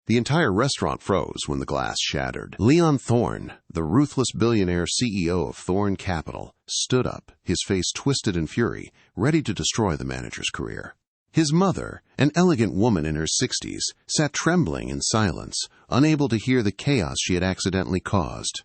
The entire restaurant froze when the glass shattered. Leon Thorne, the ruthless billionaire CEO of Thorne Capital, stood up, his face twisted in fury, ready to destroy the manager's career. His mother, an elegant woman in her 60s, sat trembling in silence, unable to hear the chaos she had accidentally caused.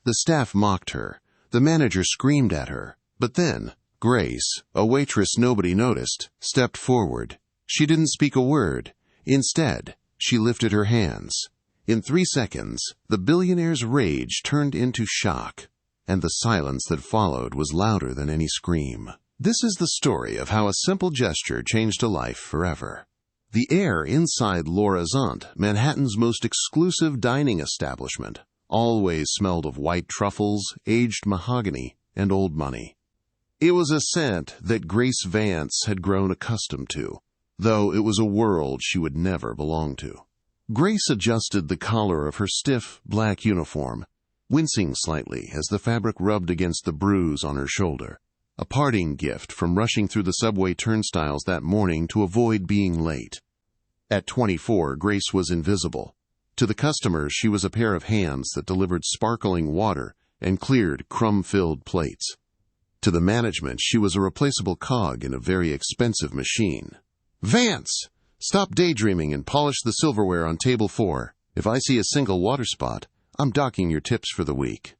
The staff mocked her. The manager screamed at her. But then, Grace, a waitress nobody noticed, stepped forward. She didn't speak a word. Instead, she lifted her hands. In 3 seconds, the billionaire's rage turned into shock, and the silence that followed was louder than any scream. This is the story of how a simple gesture changed a life forever. The air inside L'Horizont, Manhattan's most exclusive dining establishment, always smelled of white truffles, aged mahogany, and old money. It was a scent that Grace Vance had grown accustomed to, though it was a world she would never belong to. Grace adjusted the collar of her stiff, black uniform, wincing slightly as the fabric rubbed against the bruise on her shoulder, a parting gift from rushing through the subway turnstiles that morning to avoid being late. At 24, Grace was invisible. To the customers, she was a pair of hands that delivered sparkling water and cleared crumb-filled plates. To the management, she was a replaceable cog in a very expensive machine. "Vance! Stop daydreaming and polish the silverware on table 4. If I see a single water spot, I'm docking your tips for the week."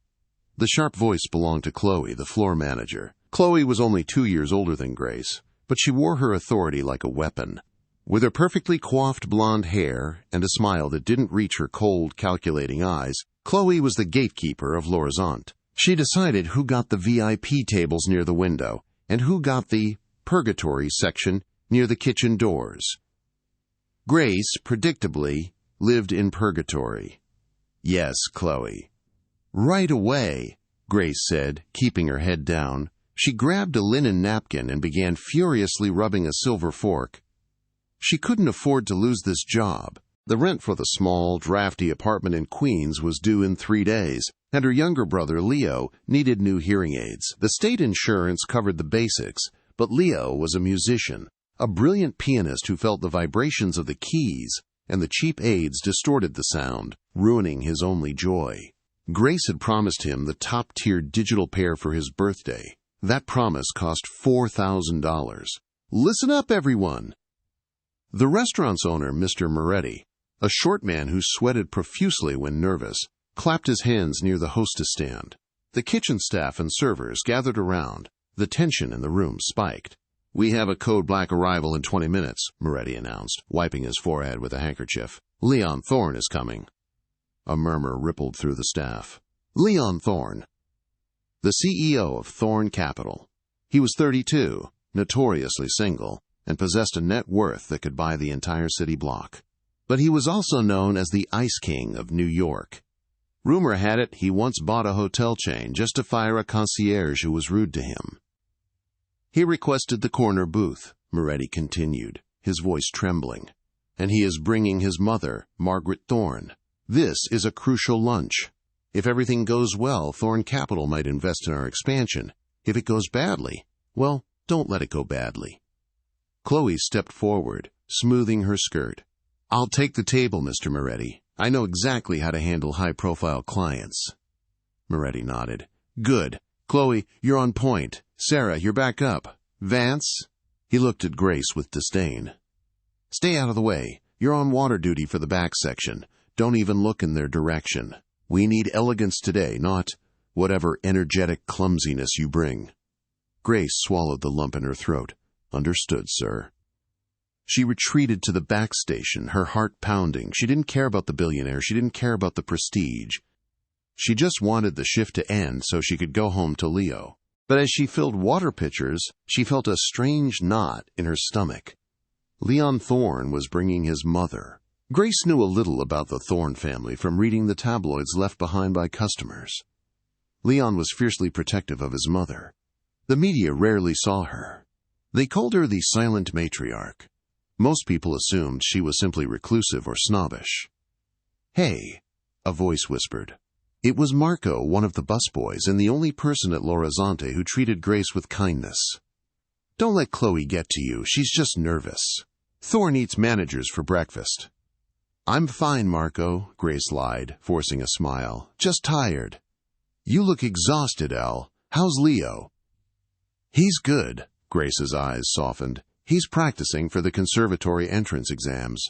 The sharp voice belonged to Chloe, the floor manager. Chloe was only 2 years older than Grace, but she wore her authority like a weapon. With her perfectly coiffed blonde hair and a smile that didn't reach her cold, calculating eyes, Chloe was the gatekeeper of L'Horizont. She decided who got the VIP tables near the window and who got the purgatory section near the kitchen doors. Grace, predictably, lived in purgatory. "Yes, Chloe." "Right away," Grace said, keeping her head down. She grabbed a linen napkin and began furiously rubbing a silver fork. She couldn't afford to lose this job. The rent for the small, drafty apartment in Queens was due in 3 days, and her younger brother, Leo, needed new hearing aids. The state insurance covered the basics, but Leo was a musician, a brilliant pianist who felt the vibrations of the keys, and the cheap aids distorted the sound, ruining his only joy. Grace had promised him the top-tier digital pair for his birthday. That promise cost $4,000. Listen up, everyone! The restaurant's owner, Mr. Moretti, a short man who sweated profusely when nervous, clapped his hands near the hostess stand. The kitchen staff and servers gathered around. The tension in the room spiked. "We have a code black arrival in 20 minutes, Moretti announced, wiping his forehead with a handkerchief. "Leon Thorne is coming." A murmur rippled through the staff. Leon Thorne, the CEO of Thorne Capital. He was 32, notoriously single, and possessed a net worth that could buy the entire city block. But he was also known as the Ice King of New York. Rumor had it he once bought a hotel chain just to fire a concierge who was rude to him. "He requested the corner booth," Moretti continued, his voice trembling. "And he is bringing his mother, Margaret Thorne. This is a crucial lunch. If everything goes well, Thorne Capital might invest in our expansion. If it goes badly, well, don't let it go badly." Chloe stepped forward, smoothing her skirt. "I'll take the table, Mr. Moretti. I know exactly how to handle high-profile clients." Moretti nodded. "Good. Chloe, you're on point. Sarah, you're back up. Vance?" He looked at Grace with disdain. "Stay out of the way. You're on water duty for the back section. Don't even look in their direction. We need elegance today, not whatever energetic clumsiness you bring." Grace swallowed the lump in her throat. "Understood, sir." She retreated to the back station, her heart pounding. She didn't care about the billionaire. She didn't care about the prestige. She just wanted the shift to end so she could go home to Leo. But as she filled water pitchers, she felt a strange knot in her stomach. Leon Thorne was bringing his mother. Grace knew a little about the Thorne family from reading the tabloids left behind by customers. Leon was fiercely protective of his mother. The media rarely saw her. They called her the silent matriarch. Most people assumed she was simply reclusive or snobbish. "Hey," a voice whispered. It was Marco, one of the busboys, and the only person at L'Horizont who treated Grace with kindness. "Don't let Chloe get to you. She's just nervous. Thorne eats managers for breakfast." "I'm fine, Marco," Grace lied, forcing a smile. "Just tired." "You look exhausted, Elle. How's Leo?" "He's good." Grace's eyes softened. "He's practicing for the conservatory entrance exams.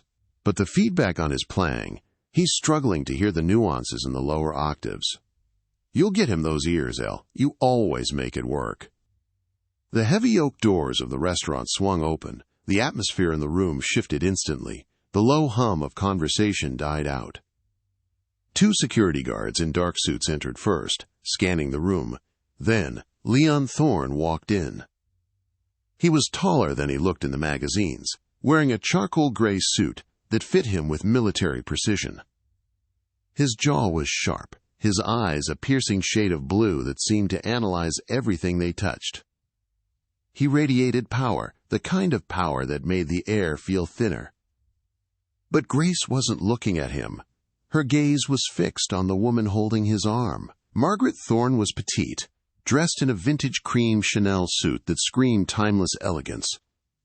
But the feedback on his playing, he's struggling to hear the nuances in the lower octaves." "You'll get him those ears, Elle. You always make it work." The heavy oak doors of the restaurant swung open. The atmosphere in the room shifted instantly. The low hum of conversation died out. 2 security guards in dark suits entered first, scanning the room. Then, Leon Thorne walked in. He was taller than he looked in the magazines, wearing a charcoal gray suit that fit him with military precision. His jaw was sharp, his eyes a piercing shade of blue that seemed to analyze everything they touched. He radiated power, the kind of power that made the air feel thinner. But Grace wasn't looking at him. Her gaze was fixed on the woman holding his arm. Margaret Thorne was petite, dressed in a vintage cream Chanel suit that screamed timeless elegance.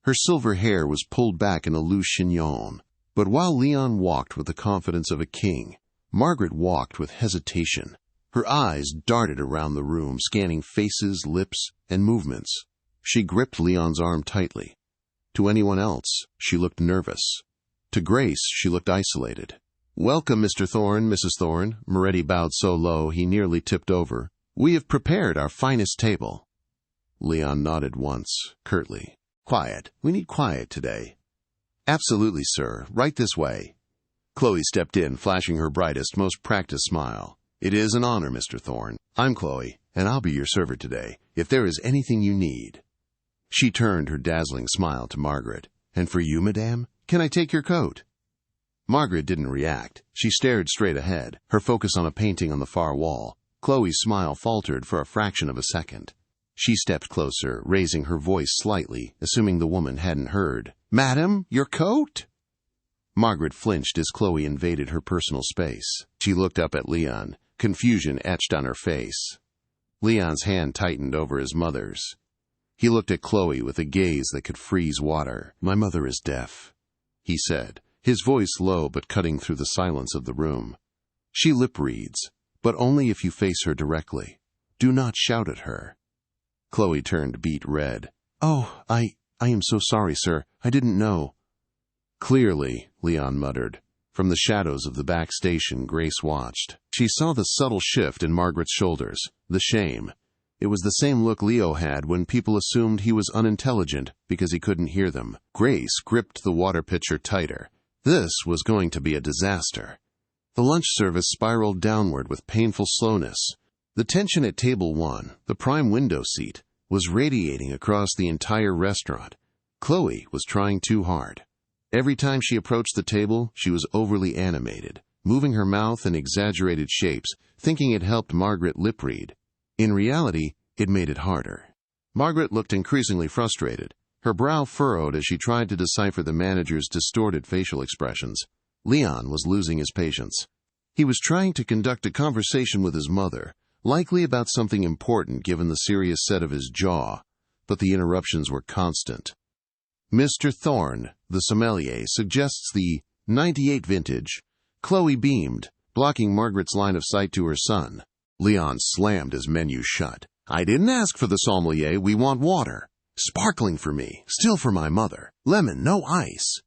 Her silver hair was pulled back in a loose chignon. But while Leon walked with the confidence of a king, Margaret walked with hesitation. Her eyes darted around the room, scanning faces, lips, and movements. She gripped Leon's arm tightly. To anyone else, she looked nervous. To Grace, she looked isolated. "Welcome, Mr. Thorne, Mrs. Thorne." Moretti bowed so low he nearly tipped over. "We have prepared our finest table." Leon nodded once, curtly. "Quiet. We need quiet today." "Absolutely, sir. Right this way." Chloe stepped in, flashing her brightest, most practiced smile. "It is an honor, Mr. Thorne. I'm Chloe, and I'll be your server today, if there is anything you need." She turned her dazzling smile to Margaret. "And for you, madame? Can I take your coat?" Margaret didn't react. She stared straight ahead, her focus on a painting on the far wall. Chloe's smile faltered for a fraction of a second. She stepped closer, raising her voice slightly, assuming the woman hadn't heard. "Madam, your coat?" Margaret flinched as Chloe invaded her personal space. She looked up at Leon, confusion etched on her face. Leon's hand tightened over his mother's. He looked at Chloe with a gaze that could freeze water. "My mother is deaf," he said, his voice low but cutting through the silence of the room. "She lip reads, but only if you face her directly. Do not shout at her." Chloe turned beet red. "Oh, I am so sorry, sir. I didn't know." "Clearly," Leon muttered. From the shadows of the back station, Grace watched. She saw the subtle shift in Margaret's shoulders, the shame. It was the same look Leo had when people assumed he was unintelligent because he couldn't hear them. Grace gripped the water pitcher tighter. This was going to be a disaster. The lunch service spiraled downward with painful slowness. The tension at table 1, the prime window seat, was radiating across the entire restaurant. Chloe was trying too hard. Every time she approached the table, she was overly animated, moving her mouth in exaggerated shapes, thinking it helped Margaret lip read. In reality, it made it harder. Margaret looked increasingly frustrated. Her brow furrowed as she tried to decipher the manager's distorted facial expressions. Leon was losing his patience. He was trying to conduct a conversation with his mother, likely about something important given the serious set of his jaw, but the interruptions were constant. "Mr. Thorne, the sommelier, suggests the 98 vintage." Chloe beamed, blocking Margaret's line of sight to her son. Leon slammed his menu shut. "I didn't ask for the sommelier. We want water. Sparkling for me. Still for my mother. Lemon, no ice."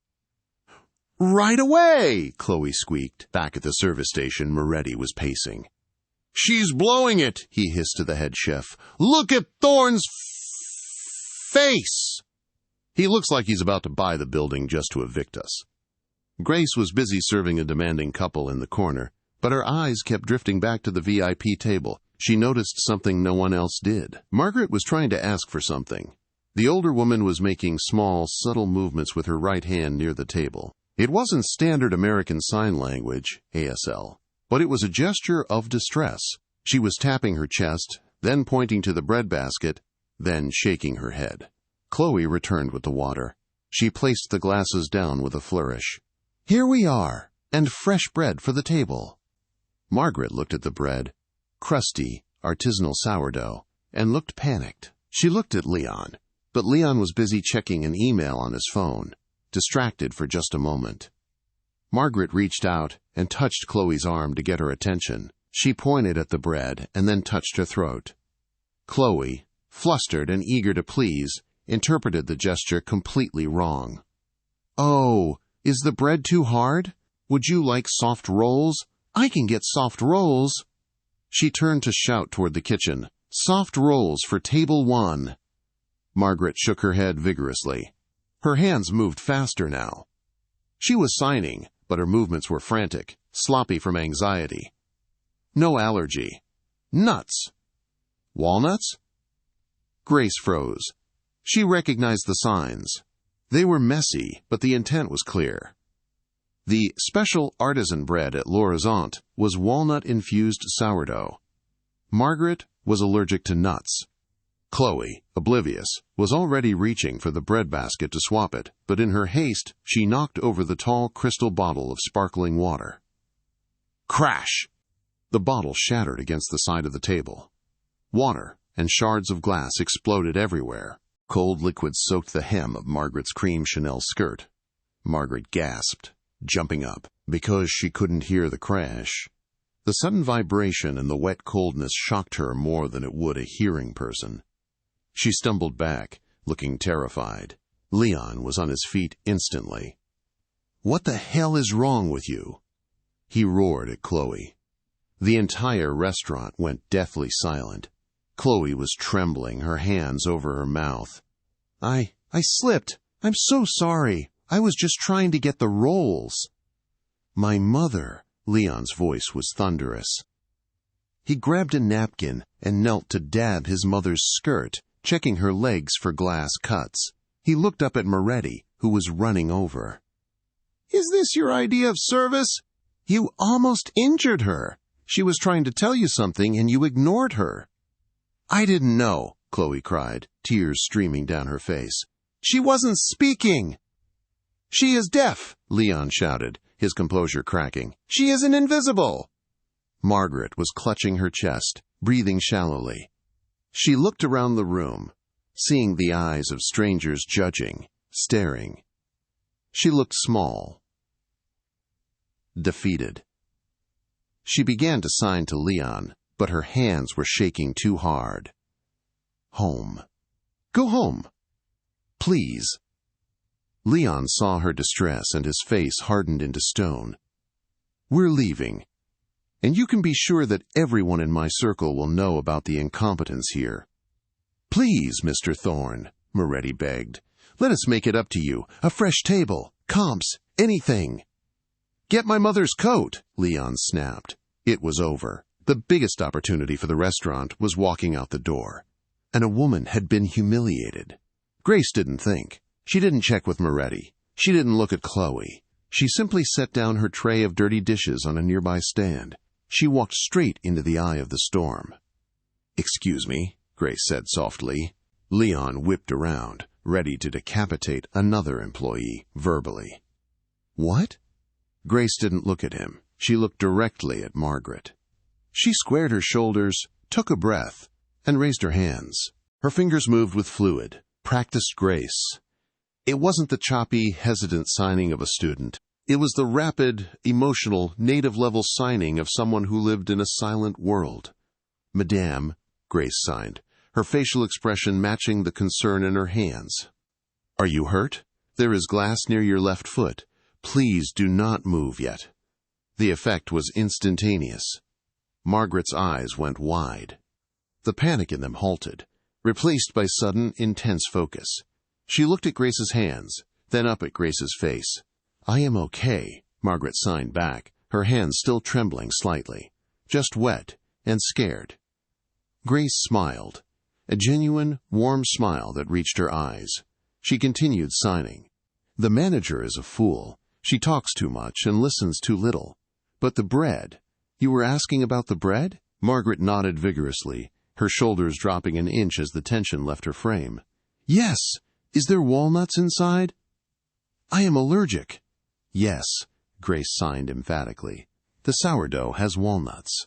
"Right away!" Chloe squeaked. Back at the service station, Moretti was pacing. "She's blowing it," he hissed to the head chef. "Look at Thorne's face!" "He looks like he's about to buy the building just to evict us." Grace was busy serving a demanding couple in the corner, but her eyes kept drifting back to the VIP table. She noticed something no one else did. Margaret was trying to ask for something. The older woman was making small, subtle movements with her right hand near the table. It wasn't standard American Sign Language, ASL, but it was a gesture of distress. She was tapping her chest, then pointing to the breadbasket, then shaking her head. Chloe returned with the water. She placed the glasses down with a flourish. "Here we are, and fresh bread for the table." Margaret looked at the bread, crusty, artisanal sourdough, and looked panicked. She looked at Leon, but Leon was busy checking an email on his phone, distracted for just a moment. Margaret reached out and touched Chloe's arm to get her attention. She pointed at the bread and then touched her throat. Chloe, flustered and eager to please, interpreted the gesture completely wrong. "Oh, is the bread too hard? Would you like soft rolls? I can get soft rolls." She turned to shout toward the kitchen, "Soft rolls for table 1." Margaret shook her head vigorously. Her hands moved faster now. She was signing, but her movements were frantic, sloppy from anxiety. No allergy. Nuts. Walnuts? Grace froze. She recognized the signs. They were messy, but the intent was clear. The special artisan bread at L'Horizont was walnut-infused sourdough. Margaret was allergic to nuts. Chloe, oblivious, was already reaching for the breadbasket to swap it, but in her haste, she knocked over the tall crystal bottle of sparkling water. Crash! The bottle shattered against the side of the table. Water and shards of glass exploded everywhere. Cold liquid soaked the hem of Margaret's cream Chanel skirt. Margaret gasped, jumping up, because she couldn't hear the crash. The sudden vibration and the wet coldness shocked her more than it would a hearing person. She stumbled back, looking terrified. Leon was on his feet instantly. "What the hell is wrong with you?" He roared at Chloe. The entire restaurant went deathly silent. Chloe was trembling, her hands over her mouth. I slipped. I'm so sorry. I was just trying to get the rolls." "My mother," Leon's voice was thunderous. He grabbed a napkin and knelt to dab his mother's skirt, checking her legs for glass cuts. He looked up at Moretti, who was running over. "Is this your idea of service? You almost injured her. She was trying to tell you something and you ignored her." "I didn't know," Chloe cried, tears streaming down her face. "She wasn't speaking." "She is deaf," Leon shouted, his composure cracking. "She isn't invisible." Margaret was clutching her chest, breathing shallowly. She looked around the room, seeing the eyes of strangers judging, staring. She looked small, defeated. She began to sign to Leon, but her hands were shaking too hard. "Home. Go home. Please." Leon saw her distress and his face hardened into stone. "We're leaving. And you can be sure that everyone in my circle will know about the incompetence here." "Please, Mr. Thorne," Moretti begged. "Let us make it up to you. A fresh table, comps, anything." "Get my mother's coat," Leon snapped. It was over. The biggest opportunity for the restaurant was walking out the door. And a woman had been humiliated. Grace didn't think. She didn't check with Moretti. She didn't look at Chloe. She simply set down her tray of dirty dishes on a nearby stand. She walked straight into the eye of the storm. "Excuse me," Grace said softly. Leon whipped around, ready to decapitate another employee verbally. "What?" Grace didn't look at him. She looked directly at Margaret. She squared her shoulders, took a breath, and raised her hands. Her fingers moved with fluid, practiced grace. It wasn't the choppy, hesitant signing of a student. It was the rapid, emotional, native-level signing of someone who lived in a silent world. "Madame," Grace signed, her facial expression matching the concern in her hands. "Are you hurt? There is glass near your left foot. Please do not move yet." The effect was instantaneous. Margaret's eyes went wide. The panic in them halted, replaced by sudden, intense focus. She looked at Grace's hands, then up at Grace's face. "I am okay," Margaret signed back, her hands still trembling slightly, just wet and scared. Grace smiled, a genuine, warm smile that reached her eyes. She continued signing. "The manager is a fool. She talks too much and listens too little. But the bread. You were asking about the bread?" Margaret nodded vigorously, her shoulders dropping an inch as the tension left her frame. "Yes. Is there walnuts inside?" "I am allergic." "Yes," Grace signed emphatically. "The sourdough has walnuts.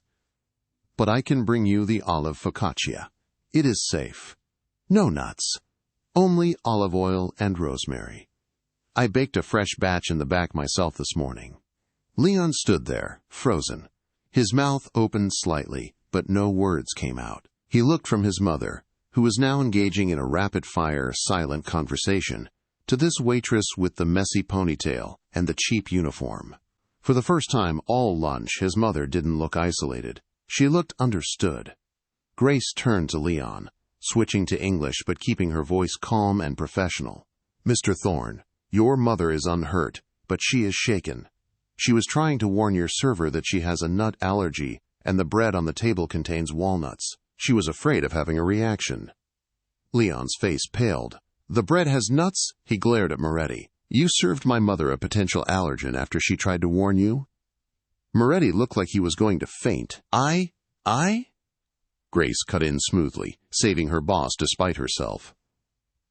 But I can bring you the olive focaccia. It is safe. No nuts. Only olive oil and rosemary. I baked a fresh batch in the back myself this morning." Leon stood there, frozen. His mouth opened slightly, but no words came out. He looked from his mother, who was now engaging in a rapid-fire, silent conversation, to this waitress with the messy ponytail and the cheap uniform. For the first time all lunch, his mother didn't look isolated. She looked understood. Grace turned to Leon, switching to English but keeping her voice calm and professional. "Mr. Thorne, your mother is unhurt, but she is shaken. She was trying to warn your server that she has a nut allergy and the bread on the table contains walnuts. She was afraid of having a reaction." Leon's face paled. "The bread has nuts?" He glared at Moretti. "You served my mother a potential allergen after she tried to warn you?" Moretti looked like he was going to faint. I? Grace cut in smoothly, saving her boss despite herself.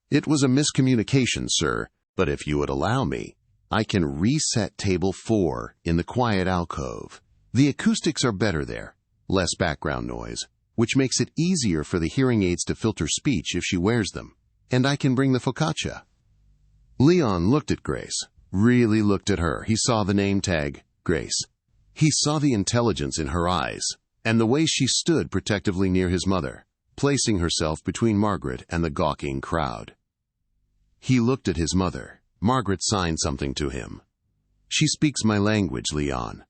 "It was a miscommunication, sir, but if you would allow me, I can reset table 4 in the quiet alcove. The acoustics are better there, less background noise, which makes it easier for the hearing aids to filter speech if she wears them. And I can bring the focaccia." Leon looked at Grace, really looked at her. He saw the name tag, Grace. He saw the intelligence in her eyes, and the way she stood protectively near his mother, placing herself between Margaret and the gawking crowd. He looked at his mother. Margaret signed something to him. "She speaks my language, Leon.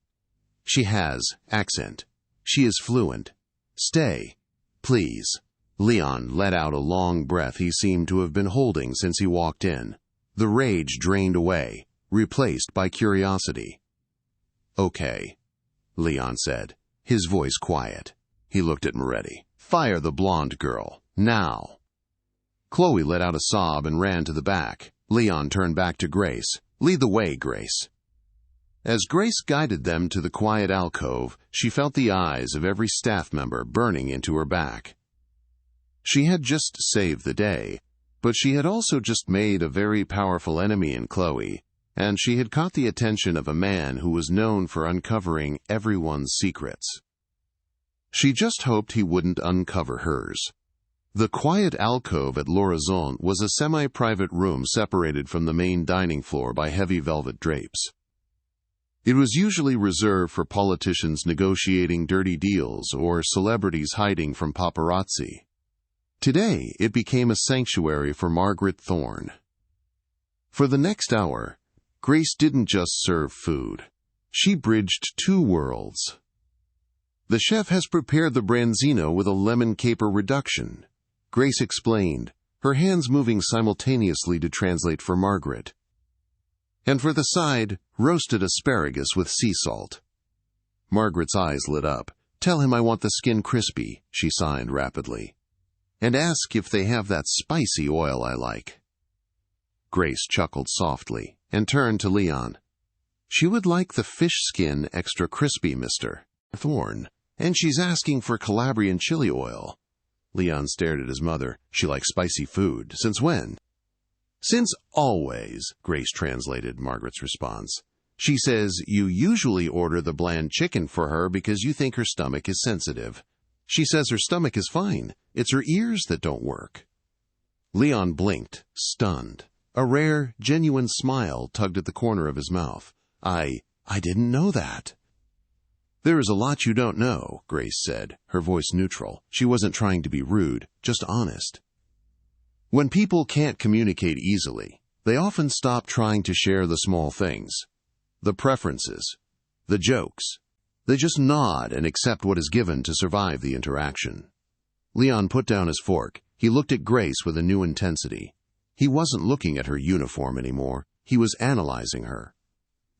She has accent. She is fluent. Stay, please." Leon let out a long breath he seemed to have been holding since he walked in. The rage drained away, replaced by curiosity. "Okay," Leon said, his voice quiet. He looked at Moretti. "Fire the blonde girl, now." Chloe let out a sob and ran to the back. Leon turned back to Grace. "Lead the way, Grace." As Grace guided them to the quiet alcove, she felt the eyes of every staff member burning into her back. She had just saved the day, but she had also just made a very powerful enemy in Chloe, and she had caught the attention of a man who was known for uncovering everyone's secrets. She just hoped he wouldn't uncover hers. The quiet alcove at L'Horizon was a semi-private room separated from the main dining floor by heavy velvet drapes. It was usually reserved for politicians negotiating dirty deals or celebrities hiding from paparazzi. Today, it became a sanctuary for Margaret Thorne. For the next hour, Grace didn't just serve food. She bridged 2 worlds. "The chef has prepared the branzino with a lemon caper reduction," Grace explained, her hands moving simultaneously to translate for Margaret. "And for the side, roasted asparagus with sea salt." Margaret's eyes lit up. "Tell him I want the skin crispy," she signed rapidly. "And ask if they have that spicy oil I like." Grace chuckled softly and turned to Leon. "She would like the fish skin extra crispy, Mr. Thorne, and she's asking for Calabrian chili oil." Leon stared at his mother. "She likes spicy food. Since when?" "Since always," Grace translated Margaret's response. "She says you usually order the bland chicken for her because you think her stomach is sensitive. She says her stomach is fine. It's her ears that don't work." Leon blinked, stunned. A rare, genuine smile tugged at the corner of his mouth. I didn't know that." "There is a lot you don't know," Grace said, her voice neutral. She wasn't trying to be rude, just honest. "When people can't communicate easily, they often stop trying to share the small things, the preferences, the jokes. They just nod and accept what is given to survive the interaction." Leon put down his fork. He looked at Grace with a new intensity. He wasn't looking at her uniform anymore. He was analyzing her.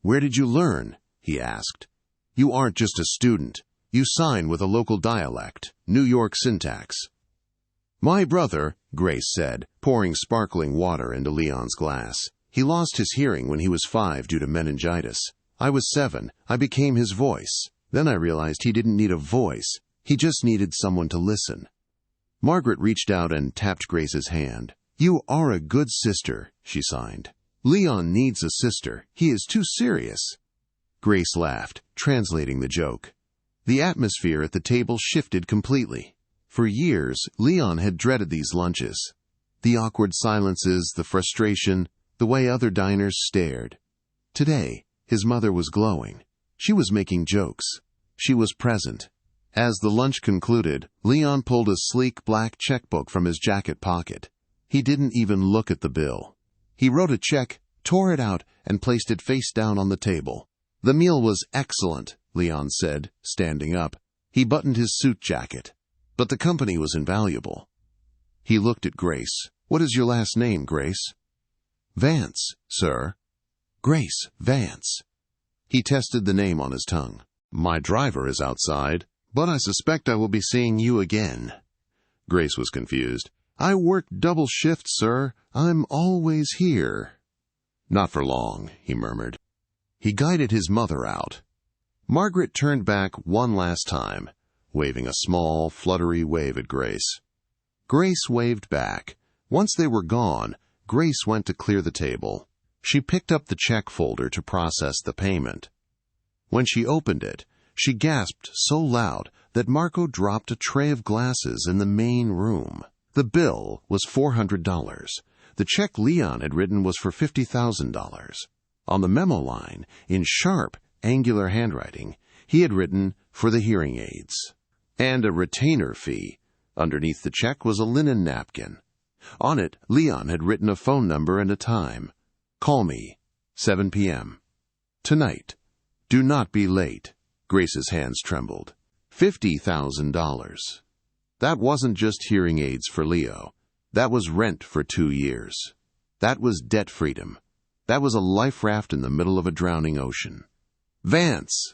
"Where did you learn?" he asked. "You aren't just a student. You sign with a local dialect, New York syntax." "My brother," Grace said, pouring sparkling water into Leon's glass. "He lost his hearing when he was 5 due to meningitis. I was 7. I became his voice. Then I realized he didn't need a voice. He just needed someone to listen." Margaret reached out and tapped Grace's hand. "You are a good sister," she signed. "Leon needs a sister. He is too serious." Grace laughed, translating the joke. The atmosphere at the table shifted completely. For years, Leon had dreaded these lunches. The awkward silences, the frustration, the way other diners stared. Today, his mother was glowing. She was making jokes. She was present. As the lunch concluded, Leon pulled a sleek black checkbook from his jacket pocket. He didn't even look at the bill. He wrote a check, tore it out, and placed it face down on the table. "The meal was excellent," Leon said, standing up. He buttoned his suit jacket. "But the company was invaluable." He looked at Grace. "What is your last name, Grace?" "Vance, sir." "Grace Vance." He tested the name on his tongue. "My driver is outside, but I suspect I will be seeing you again." Grace was confused. "I work double shift, sir. I'm always here." "Not for long," he murmured. He guided his mother out. Margaret turned back one last time, waving a small, fluttery wave at Grace. Grace waved back. Once they were gone, Grace went to clear the table. She picked up the check folder to process the payment. When she opened it, she gasped so loud that Marco dropped a tray of glasses in the main room. The bill was $400. The check Leon had written was for $50,000. On the memo line, in sharp, angular handwriting, he had written, "for the hearing aids," and a retainer fee. Underneath the check was a linen napkin. On it, Leon had written a phone number and a time. "Call me, 7 p.m. Tonight. Do not be late." Grace's hands trembled. $50,000. That wasn't just hearing aids for Leo. That was rent for 2 years. That was debt freedom. That was a life raft in the middle of a drowning ocean. "Vance!"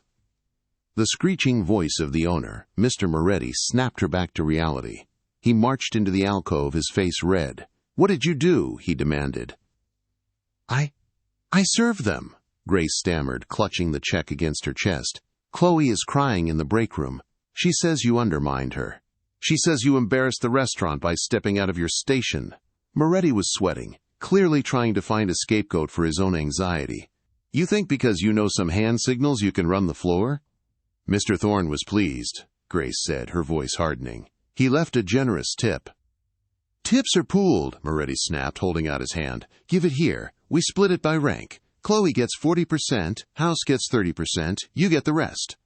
The screeching voice of the owner, Mr. Moretti, snapped her back to reality. He marched into the alcove, his face red. "What did you do?" he demanded. I served them," Grace stammered, clutching the check against her chest. "Chloe is crying in the break room. She says you undermined her. She says you embarrassed the restaurant by stepping out of your station." Moretti was sweating, clearly trying to find a scapegoat for his own anxiety. "You think because you know some hand signals you can run the floor?" Mr. Thorne was pleased, Grace said, her voice hardening. "He left a generous tip." "Tips are pooled," Moretti snapped, holding out his hand. "Give it here. We split it by rank. Chloe gets 40%, House gets 30%, you get the rest."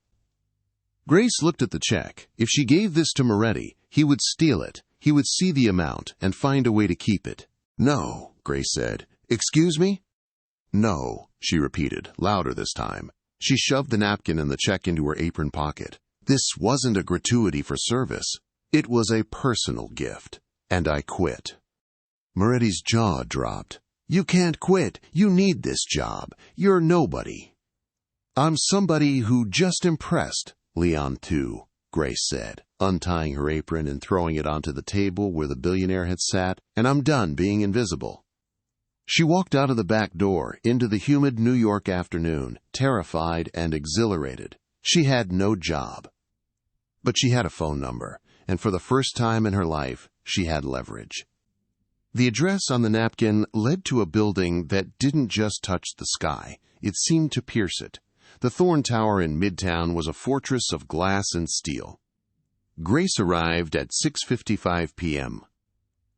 Grace looked at the check. If she gave this to Moretti, he would steal it. He would see the amount and find a way to keep it. "No," Grace said. "Excuse me?" "No," she repeated, louder this time. She shoved the napkin and the check into her apron pocket. "This wasn't a gratuity for service. It was a personal gift. And I quit." Moretti's jaw dropped. "You can't quit. You need this job. You're nobody." "I'm somebody who just impressed Leon too," Grace said, untying her apron and throwing it onto the table where the billionaire had sat, "and I'm done being invisible." She walked out of the back door into the humid New York afternoon, terrified and exhilarated. She had no job. But she had a phone number, and for the first time in her life, she had leverage. The address on the napkin led to a building that didn't just touch the sky. It seemed to pierce it. The Thorne Tower in Midtown was a fortress of glass and steel. Grace arrived at 6:55 p.m.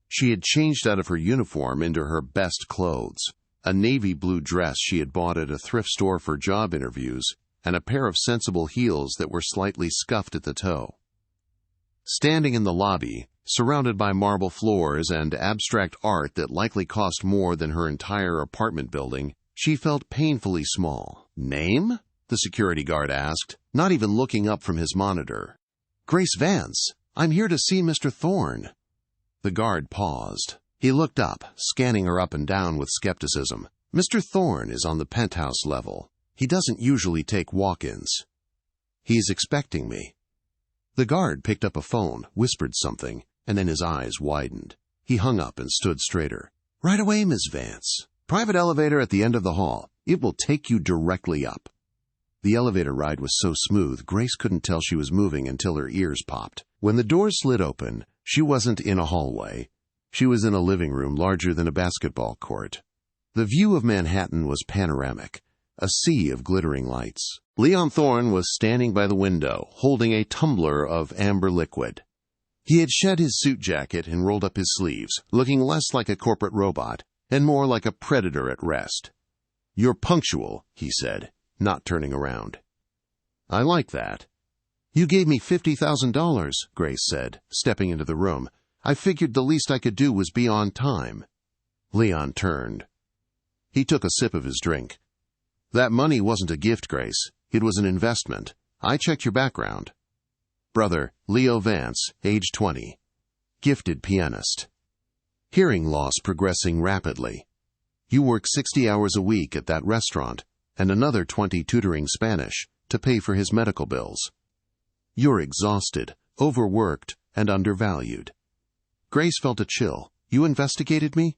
She had changed out of her uniform into her best clothes, a navy blue dress she had bought at a thrift store for job interviews, and a pair of sensible heels that were slightly scuffed at the toe. Standing in the lobby, surrounded by marble floors and abstract art that likely cost more than her entire apartment building, she felt painfully small. "Name?" the security guard asked, not even looking up from his monitor. "Grace Vance. I'm here to see Mr. Thorne." The guard paused. He looked up, scanning her up and down with skepticism. "Mr. Thorne is on the penthouse level. He doesn't usually take walk-ins." "He's expecting me." The guard picked up a phone, whispered something, and then his eyes widened. He hung up and stood straighter. "Right away, Miss Vance. Private elevator at the end of the hall. It will take you directly up." The elevator ride was so smooth, Grace couldn't tell she was moving until her ears popped. When the doors slid open, she wasn't in a hallway. She was in a living room larger than a basketball court. The view of Manhattan was panoramic, a sea of glittering lights. Leon Thorne was standing by the window, holding a tumbler of amber liquid. He had shed his suit jacket and rolled up his sleeves, looking less like a corporate robot and more like a predator at rest. "You're punctual," he said, not turning around. I like that. You gave me $50,000, Grace said, stepping into the room. I figured the least I could do was be on time. Leon turned. He took a sip of his drink. That money wasn't a gift, Grace. It was an investment. I checked your background. Brother, Leo Vance, age 20. Gifted pianist. Hearing loss progressing rapidly. You work 60 hours a week at that restaurant, and another 20 tutoring Spanish to pay for his medical bills. You're exhausted, overworked, and undervalued. Grace felt a chill. You investigated me?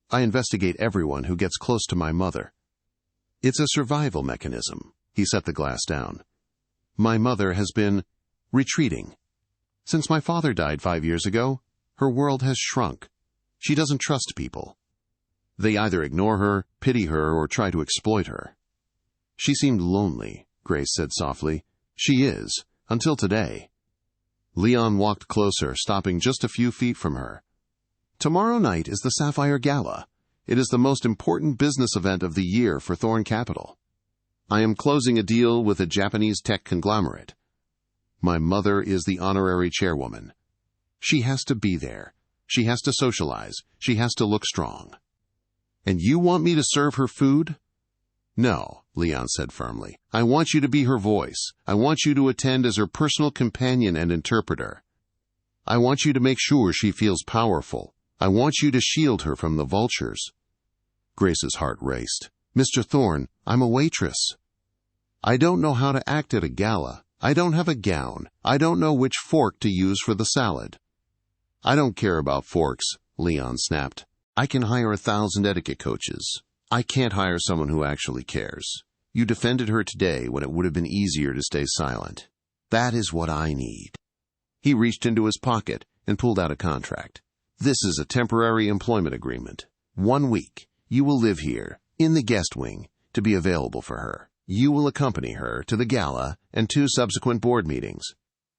I investigate everyone who gets close to my mother. It's a survival mechanism. He set the glass down. My mother has been retreating. Since my father died 5 years ago, her world has shrunk. She doesn't trust people. They either ignore her, pity her, or try to exploit her. She seemed lonely, Grace said softly. She is, until today. Leon walked closer, stopping just a few feet from her. Tomorrow night is the Sapphire Gala. It is the most important business event of the year for Thorn Capital. I am closing a deal with a Japanese tech conglomerate. My mother is the honorary chairwoman. She has to be there. She has to socialize. She has to look strong. And you want me to serve her food? No, Leon said firmly. I want you to be her voice. I want you to attend as her personal companion and interpreter. I want you to make sure she feels powerful. I want you to shield her from the vultures. Grace's heart raced. Mr. Thorn, I'm a waitress. I don't know how to act at a gala. I don't have a gown. I don't know which fork to use for the salad. I don't care about forks, Leon snapped. I can hire 1,000 etiquette coaches. I can't hire someone who actually cares. You defended her today when it would have been easier to stay silent. That is what I need. He reached into his pocket and pulled out a contract. This is a temporary employment agreement. 1 week. You will live here, in the guest wing, to be available for her. You will accompany her to the gala and 2 subsequent board meetings.